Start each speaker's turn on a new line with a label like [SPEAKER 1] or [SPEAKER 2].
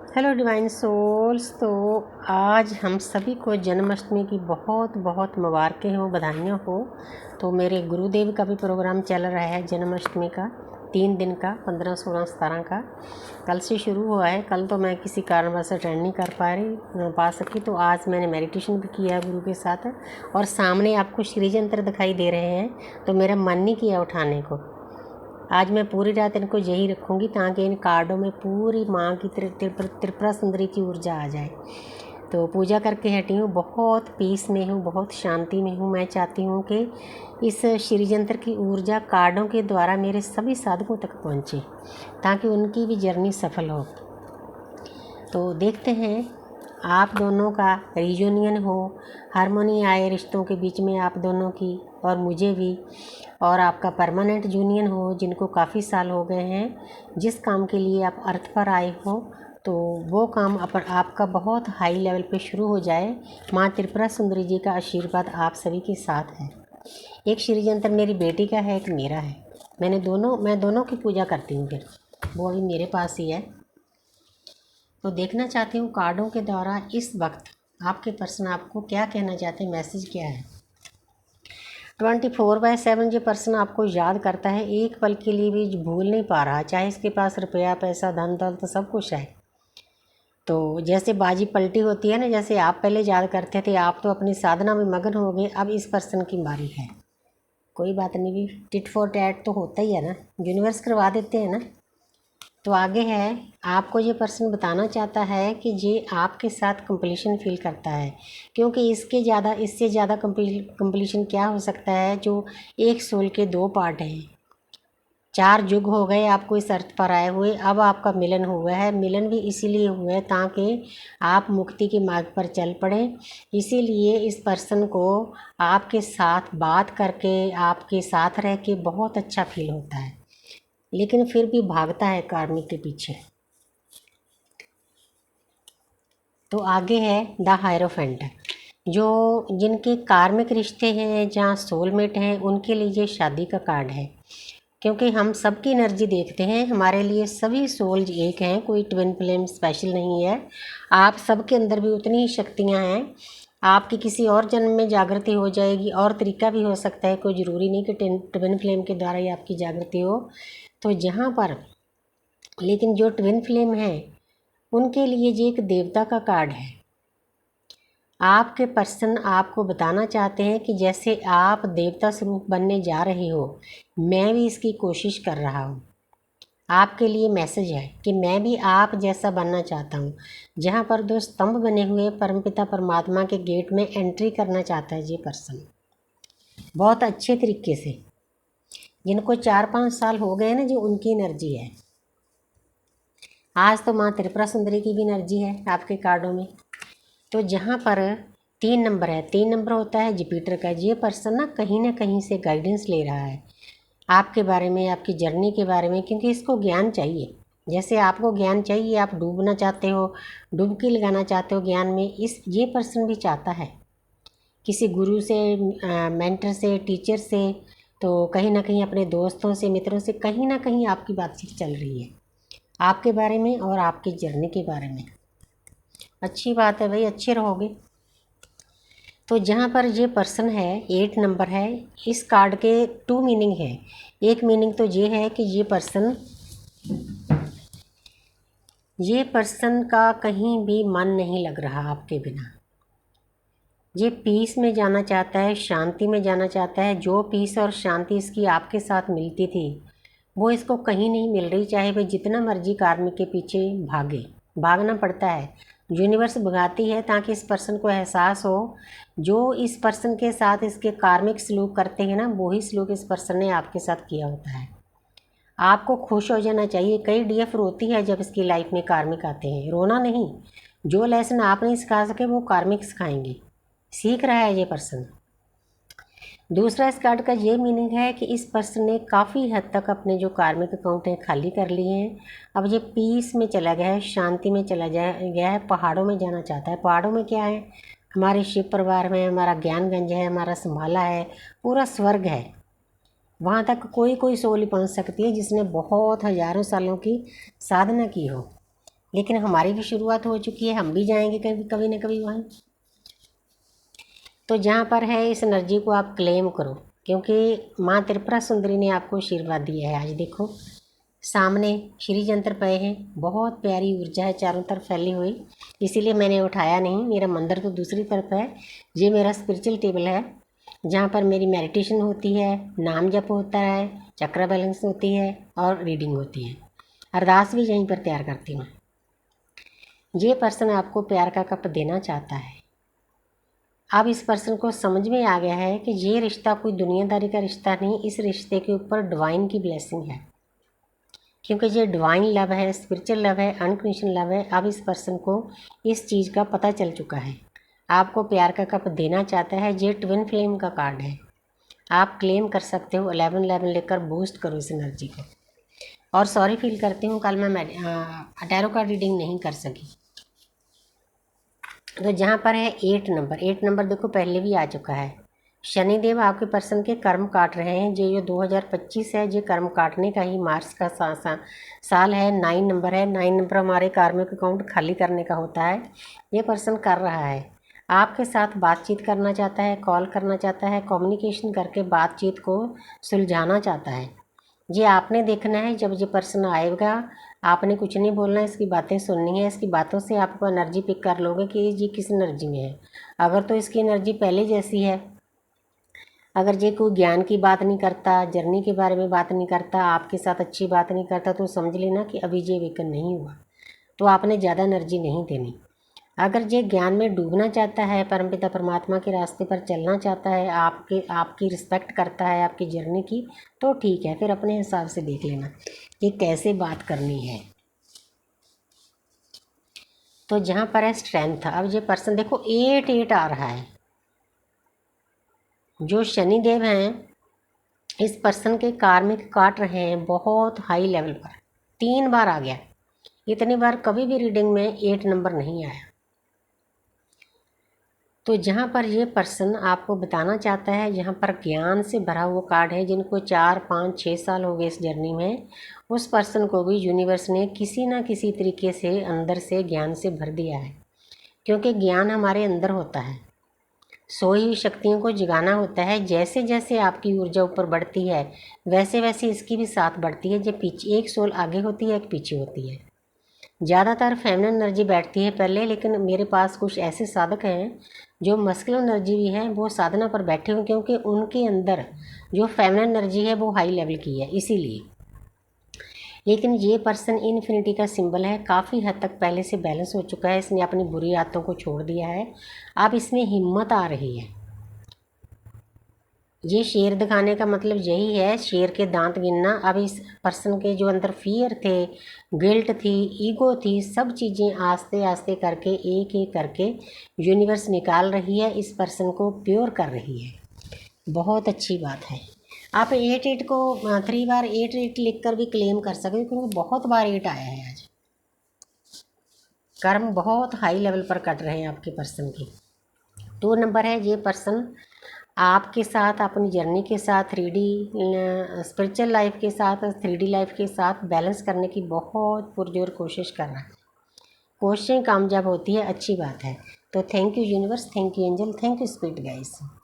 [SPEAKER 1] Hello divine souls. तो आज हम सभी को जन्माष्टमी की बहुत बहुत मुबारकें हो, बधाइयाँ हो। तो मेरे गुरुदेव का भी प्रोग्राम चल रहा है जन्माष्टमी का, 3 दिन का, 15, 16, 17 का कल से शुरू हुआ है। कल तो मैं किसी कारणवश अटेंड नहीं कर पा सकी, तो आज मैंने मेडिटेशन भी किया गुरु के साथ। और सामने आपको श्री यंत्र दिखाई दे रहे हैं, तो मेरा मन नहीं किया उठाने को। आज मैं पूरी रात इनको यही रखूँगी ताकि इन कार्डों में पूरी माँ की त्रिपुरा सुंदरी की ऊर्जा आ जाए। तो पूजा करके हटी हूँ, बहुत पीस में हूँ, बहुत शांति में हूँ। मैं चाहती हूँ कि इस श्री यंत्र की ऊर्जा कार्डों के द्वारा मेरे सभी साधकों तक पहुँचे ताकि उनकी भी जर्नी सफल हो। तो देखते हैं आप दोनों का रियूनियन हो, हारमोनी आए रिश्तों के बीच में आप दोनों की और मुझे भी, और आपका परमानेंट यूनियन हो। जिनको काफ़ी साल हो गए हैं, जिस काम के लिए आप अर्थ पर आए हो, तो वो काम आपका बहुत हाई लेवल पे शुरू हो जाए। माँ त्रिपुरा सुंदरी जी का आशीर्वाद आप सभी के साथ है। एक श्री यंत्र मेरी बेटी का है, एक मेरा है। मैं दोनों की पूजा करती हूँ, फिर वो अभी मेरे पास ही है। तो देखना चाहती हूँ कार्डों के द्वारा इस वक्त आपके पर्सन आपको क्या कहना चाहते हैं, मैसेज क्या है। 24/7 जो पर्सन आपको याद करता है, एक पल के लिए भी भूल नहीं पा रहा, चाहे इसके पास रुपया पैसा धन दौलत सब कुछ है। तो जैसे बाजी पलटी होती है ना, जैसे आप पहले याद करते थे, आप तो अपनी साधना में मगन हो गए, अब इस पर्सन की बारी है। कोई बात नहीं, भी टिट फॉर टैट तो होता ही है ना, यूनिवर्स करवा देते हैं ना। तो आगे है, आपको ये पर्सन बताना चाहता है कि ये आपके साथ कंप्लीशन फील करता है, क्योंकि इससे ज़्यादा कंप्लीशन क्या हो सकता है। जो एक सोल के 2 पार्ट हैं, 4 युग हो गए आपको इस अर्थ पर आए हुए, अब आपका मिलन हुआ है। मिलन भी इसीलिए हुआ है ताकि आप मुक्ति के मार्ग पर चल पड़े। इसीलिए इस पर्सन को आपके साथ बात करके, आपके साथ रह के बहुत अच्छा फील होता है, लेकिन फिर भी भागता है कार्मिक के पीछे। तो आगे है द हायरोफेंट, जो जिनके कार्मिक रिश्ते हैं, जहाँ सोलमेट हैं, उनके लिए ये शादी का कार्ड है। क्योंकि हम सबकी एनर्जी देखते हैं, हमारे लिए सभी सोल एक हैं, कोई ट्विन फ्लेम स्पेशल नहीं है। आप सबके अंदर भी उतनी ही शक्तियाँ हैं। आपकी किसी और जन्म में जागृति हो जाएगी, और तरीका भी हो सकता है, कोई ज़रूरी नहीं कि ट्विन फ्लेम के द्वारा ही आपकी जागृति हो। तो जहाँ पर लेकिन जो ट्विन फ्लेम है, उनके लिए ये एक देवता का कार्ड है। आपके पर्सन आपको बताना चाहते हैं कि जैसे आप देवता स्वरूप बनने जा रहे हो, मैं भी इसकी कोशिश कर रहा हूँ। आपके लिए मैसेज है कि मैं भी आप जैसा बनना चाहता हूँ। जहाँ पर 2 स्तंभ बने हुए परमपिता परमात्मा के गेट में एंट्री करना चाहता है ये पर्सन, बहुत अच्छे तरीके से। जिनको 4-5 साल हो गए ना, जो उनकी एनर्जी है। आज तो माँ त्रिपुरा सुंदरी की भी एनर्जी है आपके कार्डों में। तो जहाँ पर 3 नंबर है, 3 नंबर होता है जुपिटर का। ये पर्सन ना कहीं से गाइडेंस ले रहा है आपके बारे में, आपकी जर्नी के बारे में, क्योंकि इसको ज्ञान चाहिए। जैसे आपको ज्ञान चाहिए, आप डूबना चाहते हो, डुबकी लगाना चाहते हो ज्ञान में, ये पर्सन भी चाहता है किसी गुरु से, मेंटर से, टीचर से, तो कहीं ना कहीं अपने दोस्तों से, मित्रों से, कहीं ना कहीं आपकी बातचीत चल रही है आपके बारे में और आपकी जर्नी के बारे में। अच्छी बात है भाई, अच्छे रहोगे। तो जहाँ पर ये पर्सन है, 8 नंबर है। इस कार्ड के 2 मीनिंग है। एक मीनिंग तो ये है कि ये पर्सन का कहीं भी मन नहीं लग रहा आपके बिना। ये पीस में जाना चाहता है, शांति में जाना चाहता है। जो पीस और शांति इसकी आपके साथ मिलती थी, वो इसको कहीं नहीं मिल रही। चाहे वह जितना मर्जी कार्मिक के पीछे भागना पड़ता है, यूनिवर्स भगाती है ताकि इस पर्सन को एहसास हो। जो इस पर्सन के साथ इसके कार्मिक सलूक करते हैं ना, वही सलूक इस पर्सन ने आपके साथ किया होता है। आपको खुश हो जाना चाहिए। कई डीएफ रोती है जब इसकी लाइफ में कार्मिक आते हैं। रोना नहीं, जो लेसन आप नहीं सिखा सके वो कार्मिक सिखाएंगे। सीख रहा है ये पर्सन। दूसरा इस कार्ड का ये मीनिंग है कि इस पर्सन ने काफ़ी हद तक अपने जो कार्मिक अकाउंट हैं खाली कर लिए हैं। अब ये पीस में चला गया है, शांति में चला गया है, पहाड़ों में जाना चाहता है। पहाड़ों में क्या है, हमारे शिव परिवार में हमारा ज्ञानगंज है, हमारा संभाला है, पूरा स्वर्ग है। वहाँ तक कोई सोल ही पहुँच सकती है जिसने बहुत हज़ारों सालों की साधना की हो। लेकिन हमारी भी शुरुआत हो चुकी है, हम भी जाएंगे कभी कभी ना कभी वहीं। तो जहाँ पर है इस एनर्जी को आप क्लेम करो, क्योंकि माँ त्रिपुरा सुंदरी ने आपको आशीर्वाद दिया है। आज देखो सामने श्री यंत्र पे हैं, बहुत प्यारी ऊर्जा है चारों तरफ फैली हुई, इसीलिए मैंने उठाया नहीं। मेरा मंदिर तो दूसरी तरफ है, ये मेरा स्पिरिचुअल टेबल है जहाँ पर मेरी मेडिटेशन होती है, नाम जप होता है, चक्र बैलेंस होती है और रीडिंग होती है। अरदास भी यहीं पर तैयार करती हूँ। ये पर्सन आपको प्यार का कप देना चाहता है। अब इस पर्सन को समझ में आ गया है कि ये रिश्ता कोई दुनियादारी का रिश्ता नहीं, इस रिश्ते के ऊपर डिवाइन की ब्लेसिंग है, क्योंकि ये डिवाइन लव है, स्पिरिचुअल लव है, अनकंडीशनल लव है। अब इस पर्सन को इस चीज़ का पता चल चुका है, आपको प्यार का कप देना चाहता है। ये ट्विन फ्लेम का कार्ड है, आप क्लेम कर सकते हो। 11-11 लेकर बूस्ट करो इस एनर्जी को। और सॉरी फील करती हूँ, कल मैं टैरो कार्ड रीडिंग नहीं कर सकी। तो जहाँ पर है 8 नंबर देखो पहले भी आ चुका है। शनिदेव आपके पर्सन के कर्म काट रहे हैं। ये जो 2025 है, ये कर्म काटने का ही मार्च का साल है। 9 नंबर है, 9 नंबर हमारे कार्मिक अकाउंट खाली करने का होता है। ये पर्सन कर रहा है, आपके साथ बातचीत करना चाहता है, कॉल करना चाहता है, कम्युनिकेशन करके बातचीत को सुलझाना चाहता है। ये आपने देखना है, जब ये पर्सन आएगा आपने कुछ नहीं बोलना है, इसकी बातें सुननी है। इसकी बातों से आप एनर्जी पिक कर लोगे कि ये किस एनर्जी में है। अगर तो इसकी एनर्जी पहले जैसी है, अगर ये कोई ज्ञान की बात नहीं करता, जर्नी के बारे में बात नहीं करता, आपके साथ अच्छी बात नहीं करता, तो समझ लेना कि अभी ये वेकन नहीं हुआ, तो आपने ज़्यादा एनर्जी नहीं देनी। अगर ये ज्ञान में डूबना चाहता है, परमपिता परमात्मा के रास्ते पर चलना चाहता है, आपकी रिस्पेक्ट करता है आपकी जर्नी की, तो ठीक है, फिर अपने हिसाब से देख लेना कि कैसे बात करनी है। तो जहाँ पर है स्ट्रेंथ, अब ये पर्सन देखो 8 आ रहा है। जो शनिदेव हैं इस पर्सन के कार्मिक काट रहे हैं बहुत हाई लेवल पर। 3 बार आ गया, इतनी बार कभी भी रीडिंग में 8 नंबर नहीं आया। तो जहाँ पर ये पर्सन आपको बताना चाहता है, यहाँ पर ज्ञान से भरा हुआ कार्ड है। जिनको 4, 5, 6 साल हो गए इस जर्नी में, उस पर्सन को भी यूनिवर्स ने किसी ना किसी तरीके से अंदर से ज्ञान से भर दिया है, क्योंकि ज्ञान हमारे अंदर होता है। सोई हुई शक्तियों को जगाना होता है। जैसे जैसे आपकी ऊर्जा ऊपर बढ़ती है, वैसे वैसे इसकी भी साथ बढ़ती है। जो पीछे एक सोल आगे होती है, एक पीछे होती है। ज़्यादातर फेमिनिन एनर्जी बैठती है पहले, लेकिन मेरे पास कुछ ऐसे साधक हैं जो मस्कुलिन एनर्जी भी है, वो साधना पर बैठे हुए, क्योंकि उनके अंदर जो फेमिनिन एनर्जी है वो हाई लेवल की है, इसीलिए। लेकिन ये पर्सन इन्फिनिटी का सिंबल है, काफ़ी हद तक पहले से बैलेंस हो चुका है। इसने अपनी बुरी आदतों को छोड़ दिया है, अब इसमें हिम्मत आ रही है। ये शेर दिखाने का मतलब यही है, शेर के दांत गिनना। अब इस पर्सन के जो अंदर फियर थे, गिल्ट थी, ईगो थी, सब चीज़ें आस्ते आस्ते करके एक एक करके यूनिवर्स निकाल रही है, इस पर्सन को प्योर कर रही है। बहुत अच्छी बात है। आप 8 को 3 बार 8 लिख कर भी क्लेम कर सकते, क्योंकि बहुत बार 8 आया है आज। कर्म बहुत हाई लेवल पर कट रहे हैं आपके पर्सन के। 2 नंबर है, ये पर्सन आपके साथ अपनी जर्नी के साथ 3D स्पिरिचुअल लाइफ के साथ 3D लाइफ के साथ बैलेंस करने की बहुत पुरजोर कोशिश कर रहा है। कोशिशें कामयाब होती है, अच्छी बात है। तो thank you universe, thank you angel, thank you spirit guys.